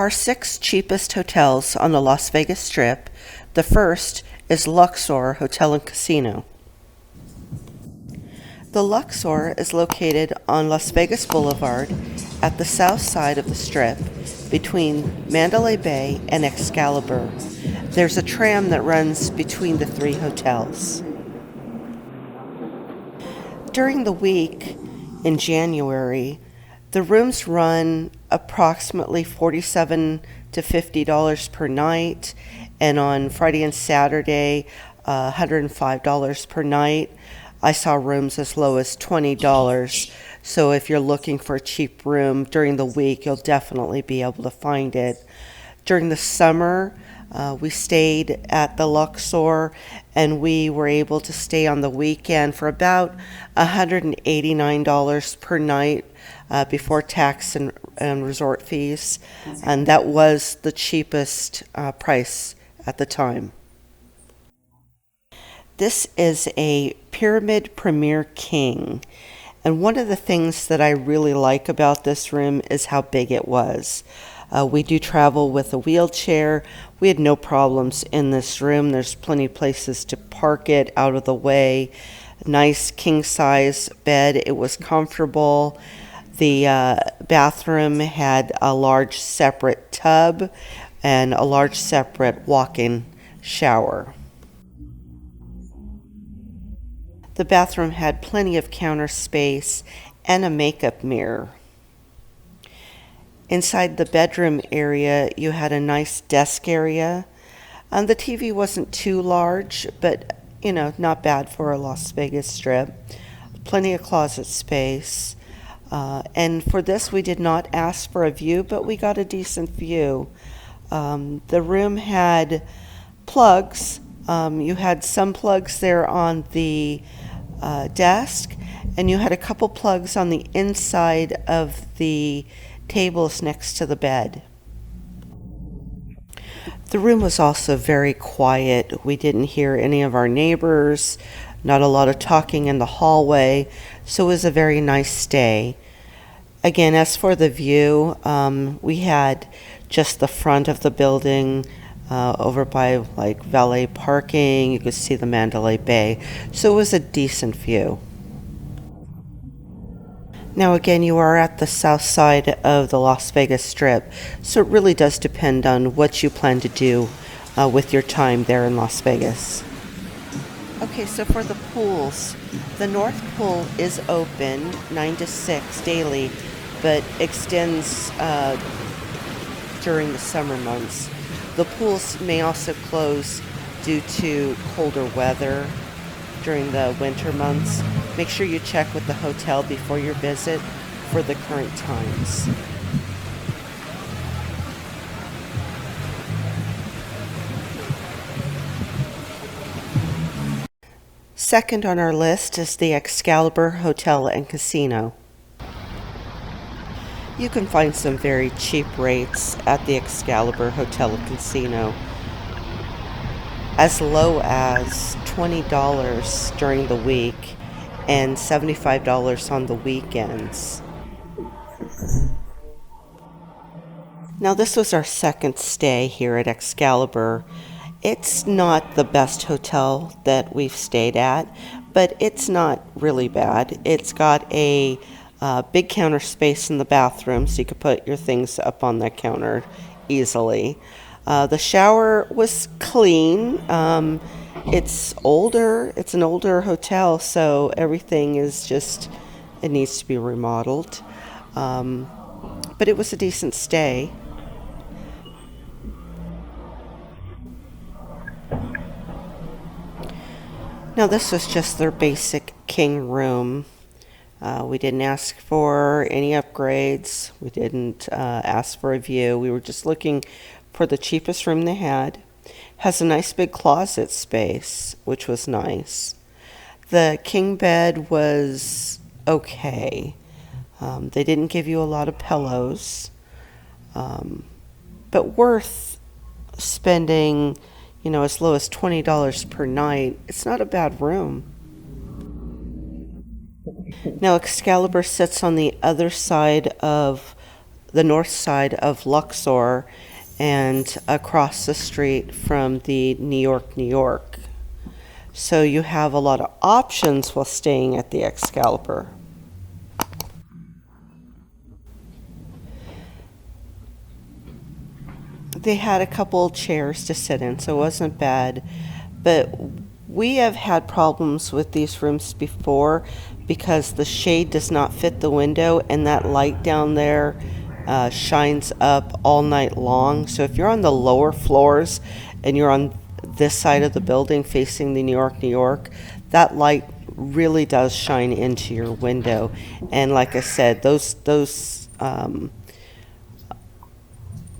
are 6 cheapest hotels on the Las Vegas Strip. The first is Luxor Hotel and Casino. The Luxor is located on Las Vegas Boulevard at the south side of the Strip between Mandalay Bay and Excalibur. There's a tram that runs between the 3 hotels. During the week in January, the rooms run approximately $47 to $50 per night, and on Friday and Saturday, $105 per night. I saw rooms as low as $20, so if you're looking for a cheap room during the week, you'll definitely be able to find it. During the summer, we stayed at the Luxor, and we were able to stay on the weekend for about $189 per night before tax and resort fees, and that was the cheapest price at the time. This is a Pyramid Premier King, and one of the things that I really like about this room is how big it was. We do travel with a wheelchair. We had no problems in this room. There's plenty of places to park it out of the way. Nice king-size bed. It was comfortable. The bathroom had a large separate tub and a large separate walk-in shower. The bathroom had plenty of counter space and a makeup mirror. Inside the bedroom area, you had a nice desk area. The TV wasn't too large, but, not bad for a Las Vegas Strip. Plenty of closet space. And for this, we did not ask for a view, but we got a decent view. The room had plugs. You had some plugs there on the desk, and you had a couple plugs on the inside of the tables next to the bed. The room was also very quiet. We didn't hear any of our neighbors, not a lot of talking in the hallway, so it was a very nice stay. Again, as for the view, we had just the front of the building over by valet parking. You could see the Mandalay Bay, so it was a decent view. Now again, you are at the south side of the Las Vegas Strip, so it really does depend on what you plan to do with your time there in Las Vegas. Okay, so for the pools, the North Pool is open 9 to 6 daily, but extends during the summer months. The pools may also close due to colder weather during the winter months. Make sure you check with the hotel before your visit for the current times. Second on our list is the Excalibur Hotel and Casino. You can find some very cheap rates at the Excalibur Hotel and Casino, as low as $20 during the week and $75 on the weekends. Now, this was our second stay here at Excalibur. It's not the best hotel that we've stayed at, but it's not really bad. It's got a big counter space in the bathroom, so you could put your things up on that counter easily. The shower was clean. It's older. It's an older hotel, so everything is it needs to be remodeled. But it was a decent stay. Now, this was just their basic king room. We didn't ask for any upgrades. We didn't ask for a view. We were just looking for the cheapest room they had. Has a nice big closet space, which was nice. The king bed was okay. They didn't give you a lot of pillows, but worth spending, as low as $20 per night. It's not a bad room. Now, Excalibur sits on the other side of the north side of Luxor and across the street from the New York, New York. So you have a lot of options while staying at the Excalibur. They had a couple chairs to sit in, so it wasn't bad. But we have had problems with these rooms before because the shade does not fit the window, and that light down there shines up all night long. So if you're on the lower floors and you're on this side of the building facing the New York, New York, that light really does shine into your window. And like I said, those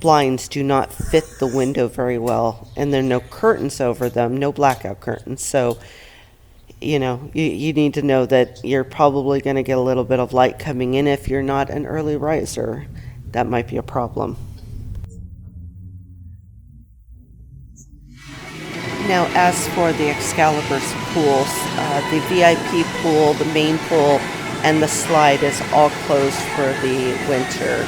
blinds do not fit the window very well, and there are no curtains over them, no blackout curtains. So, you need to know that you're probably going to get a little bit of light coming in. If you're not an early riser, that might be a problem. Now, as for the Excalibur's pools, the VIP pool, the main pool, and the slide is all closed for the winter.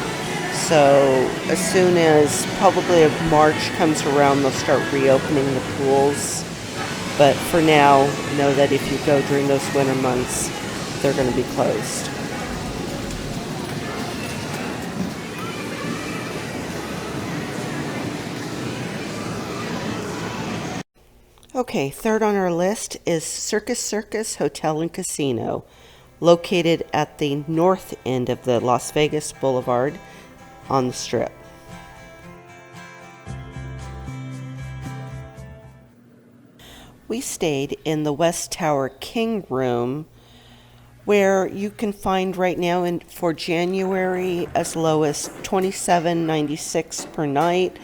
So as soon as probably March comes around, they'll start reopening the pools. But for now, know that if you go during those winter months, they're going to be closed. Okay, third on our list is Circus Circus Hotel and Casino, located at the north end of the Las Vegas Boulevard on the Strip. We stayed in the West Tower King Room, where you can find right now for January as low as $27.96 per night,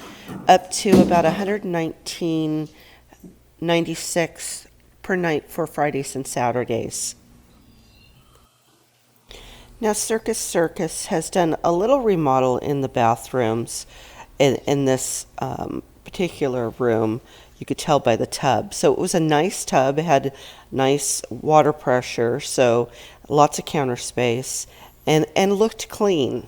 up to about $119.96 per night for Fridays and Saturdays. Now, Circus Circus has done a little remodel in the bathrooms in this particular room. You could tell by the tub. So it was a nice tub. It had nice water pressure, so lots of counter space, and looked clean.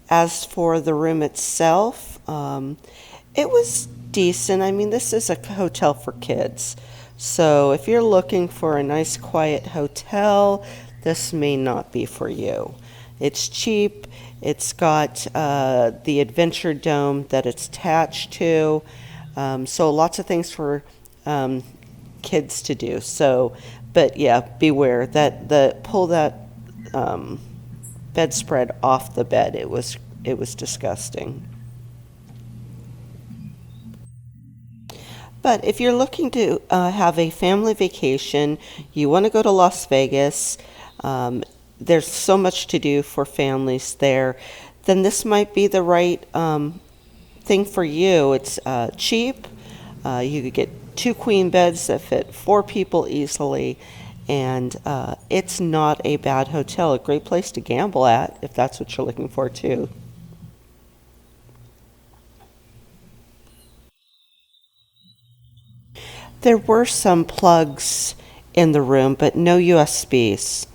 As for the room itself, it was decent. I mean, this is a hotel for kids. So if you're looking for a nice quiet hotel, this may not be for you. It's cheap. It's got the Adventure Dome that it's attached to. So lots of things for kids to do. So, but yeah, beware that pull that bedspread off the bed. It was disgusting. But if you're looking to have a family vacation, you want to go to Las Vegas, there's so much to do for families there, then this might be the right thing for you. It's cheap. You could get 2 queen beds that fit 4 people easily, and it's not a bad hotel. A great place to gamble at if that's what you're looking for too. There were some plugs in the room, but no USBs.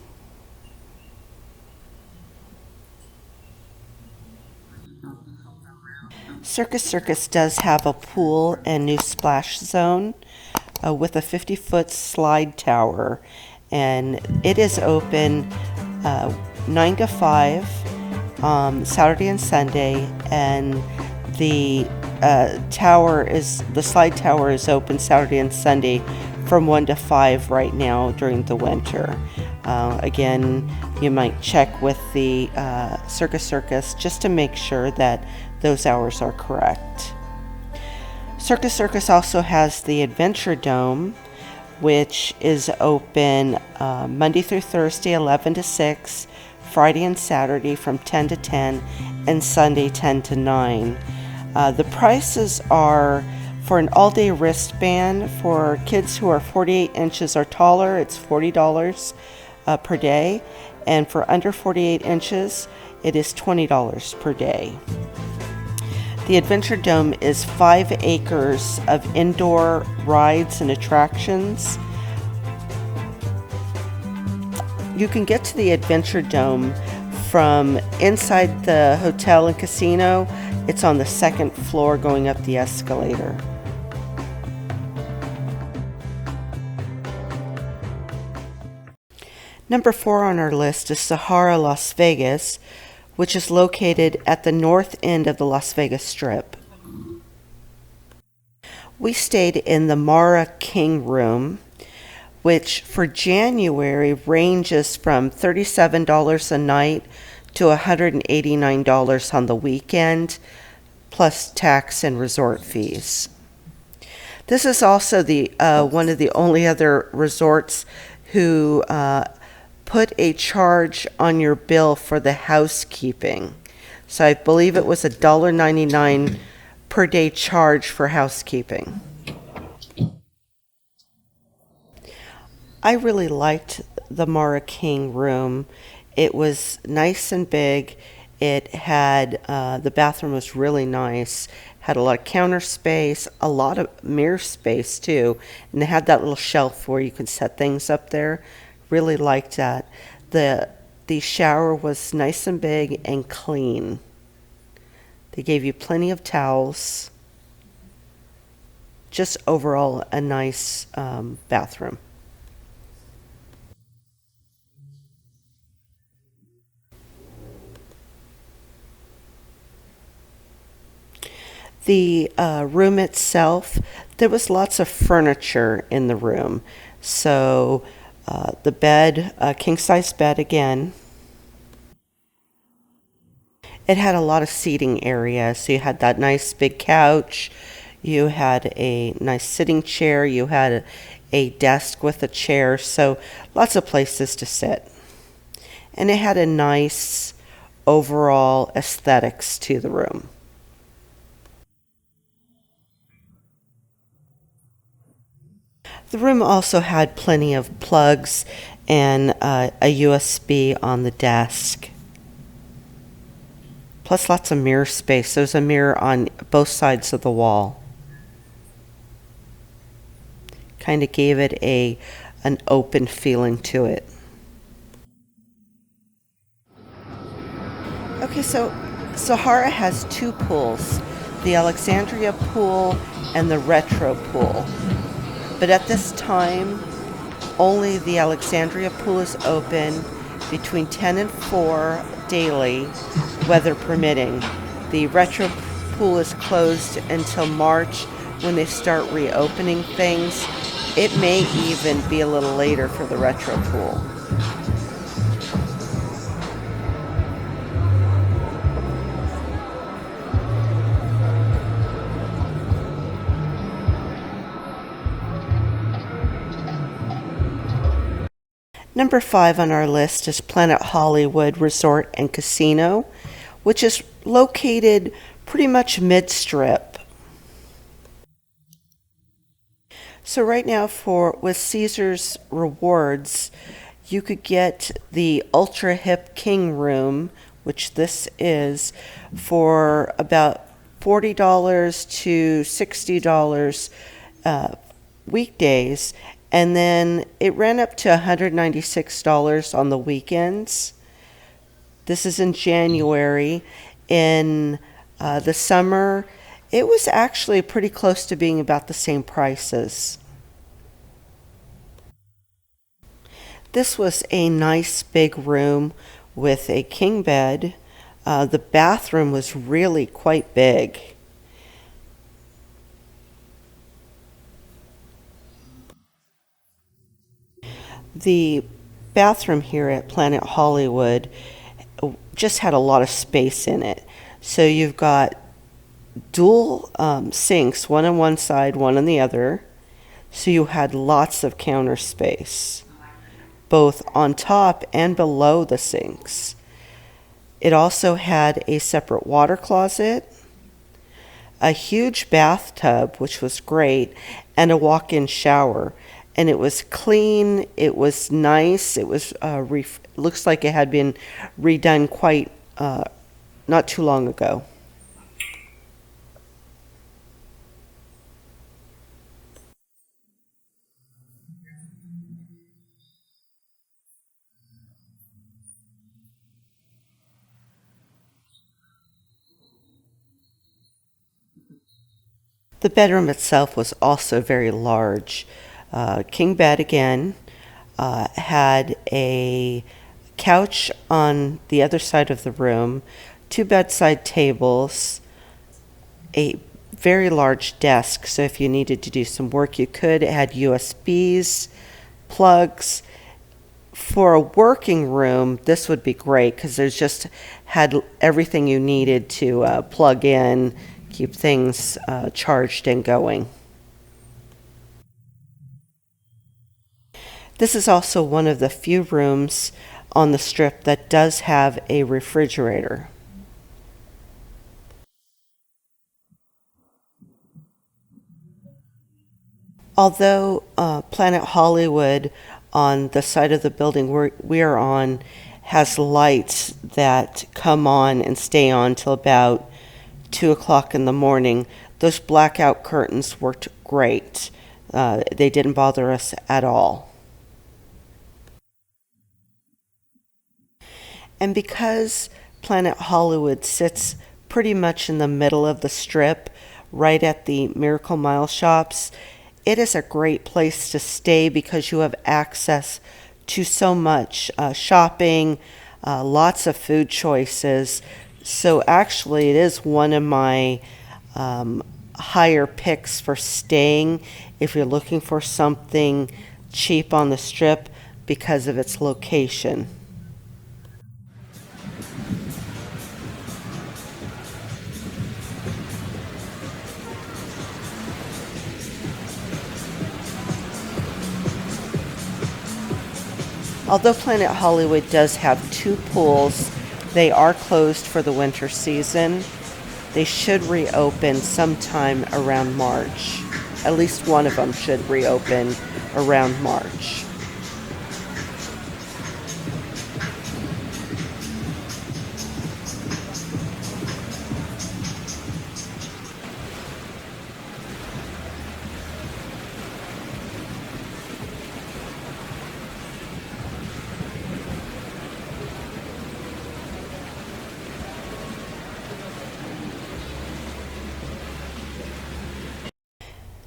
Circus Circus does have a pool and new splash zone with a 50-foot slide tower, and it is open 9 to 5 Saturday and Sunday, and the slide tower is open Saturday and Sunday from 1 to 5 right now during the winter. Again, you might check with the Circus Circus just to make sure that those hours are correct. Circus Circus also has the Adventure Dome, which is open Monday through Thursday 11 to 6, Friday and Saturday from 10 to 10, and Sunday 10 to 9. The prices are for an all-day wristband for kids who are 48 inches or taller, it's $40 per day, and for under 48 inches, it is $20 per day. The Adventure Dome is 5 acres of indoor rides and attractions. You can get to the Adventure Dome from inside the hotel and casino. It's on the second floor going up the escalator. Number 4 on our list is Sahara, Las Vegas, which is located at the north end of the Las Vegas Strip. We stayed in the Mara King room, which for January ranges from $37 a night to $189 on the weekend, plus tax and resort fees. This is also the one of the only other resorts who put a charge on your bill for the housekeeping. So I believe it was $1.99 per day charge for housekeeping. I really liked the Mara King room. It was nice and big. It had, the bathroom was really nice, had a lot of counter space, a lot of mirror space too, and it had that little shelf where you could set things up there. Really liked that. The shower was nice and big and clean. They gave you plenty of towels. Just overall a nice bathroom. The room itself, there was lots of furniture in the room. So the bed, king-size bed again. It had a lot of seating area. So you had that nice big couch. You had a nice sitting chair. You had a desk with a chair. So lots of places to sit. And it had a nice overall aesthetics to the room. The room also had plenty of plugs and a USB on the desk. Plus lots of mirror space. There's a mirror on both sides of the wall. Kind of gave it an open feeling to it. Okay, so Sahara has two pools, the Alexandria pool and the retro pool. But at this time, only the Alexandria pool is open between 10 and 4 daily, weather permitting. The retro pool is closed until March when they start reopening things. It may even be a little later for the retro pool. Number 5 on our list is Planet Hollywood Resort and Casino, which is located pretty much mid-strip. So right now with Caesar's Rewards, you could get the Ultra Hip King room, which this is, for about $40 to $60 weekdays. And then it ran up to $196 on the weekends. This is in January. In the summer, it was actually pretty close to being about the same prices. This was a nice big room with a king bed. The bathroom was really quite big. The bathroom here at Planet Hollywood just had a lot of space in it. So you've got dual sinks, one on one side, one on the other. So you had lots of counter space, both on top and below the sinks. It also had a separate water closet, a huge bathtub, which was great, and a walk-in shower. And it was clean, it was nice, it was looks like it had been redone quite not too long ago. The bedroom itself was also very large. King bed again, had a couch on the other side of the room, two bedside tables, a very large desk, so if you needed to do some work, you could. It had USBs, plugs. For a working room, this would be great because there's just had everything you needed to plug in, keep things charged and going. This is also one of the few rooms on the strip that does have a refrigerator. Although Planet Hollywood on the side of the building we are on has lights that come on and stay on till about 2 o'clock in the morning, those blackout curtains worked great. They didn't bother us at all. And because Planet Hollywood sits pretty much in the middle of the strip, right at the Miracle Mile shops, it is a great place to stay because you have access to so much shopping, lots of food choices. So actually, it is one of my higher picks for staying if you're looking for something cheap on the strip because of its location. Although Planet Hollywood does have two pools, they are closed for the winter season. They should reopen sometime around March. At least one of them should reopen around March.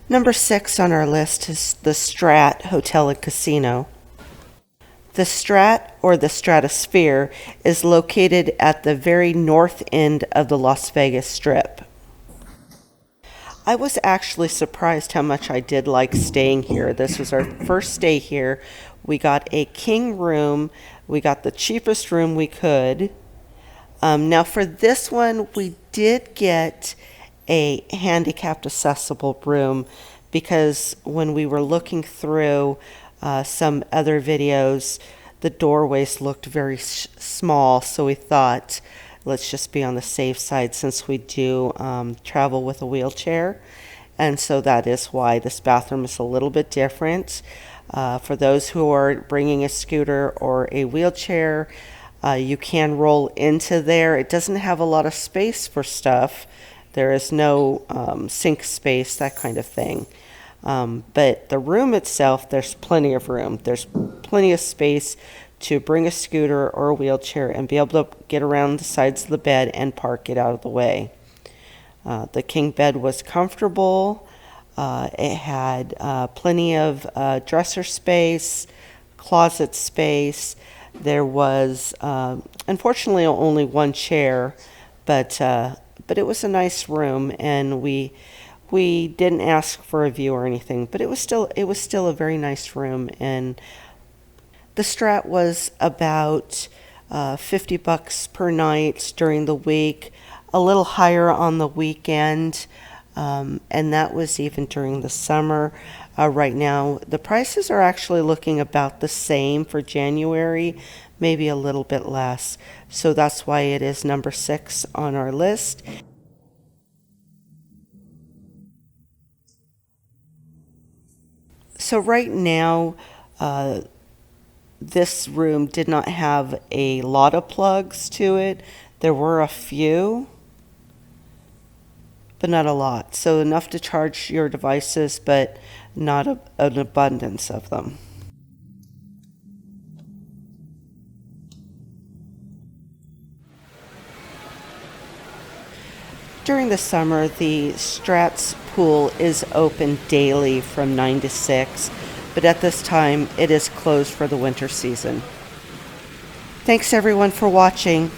Number 6 on our list is the Strat Hotel and Casino. The Strat, or the Stratosphere, is located at the very north end of the Las Vegas Strip. I was actually surprised how much I did like staying here. This was our first stay here. We got a king room. We got the cheapest room we could. Now for this one, we did get a handicapped accessible room because when we were looking through some other videos, the doorways looked very small, so we thought let's just be on the safe side since we do travel with a wheelchair. And so that is why this bathroom is a little bit different. For those who are bringing a scooter or a wheelchair, you can roll into there. It doesn't have a lot of space for stuff. There is no sink space, that kind of thing. But the room itself, there's plenty of room. There's plenty of space to bring a scooter or a wheelchair and be able to get around the sides of the bed and park it out of the way. The king bed was comfortable. It had plenty of dresser space, closet space. There was, unfortunately, only one chair, but it was a nice room, and we didn't ask for a view or anything, but it was still a very nice room. And the Strat was about $50 per night during the week, a little higher on the weekend, and that was even during the summer. Right now, the prices are actually looking about the same for January, maybe a little bit less. So that's why it is number 6 on our list. So right now, this room did not have a lot of plugs to it. There were a few, but not a lot. So enough to charge your devices, but not an abundance of them. During the summer, the Strat's pool is open daily from 9 to 6, but at this time it is closed for the winter season. Thanks everyone for watching.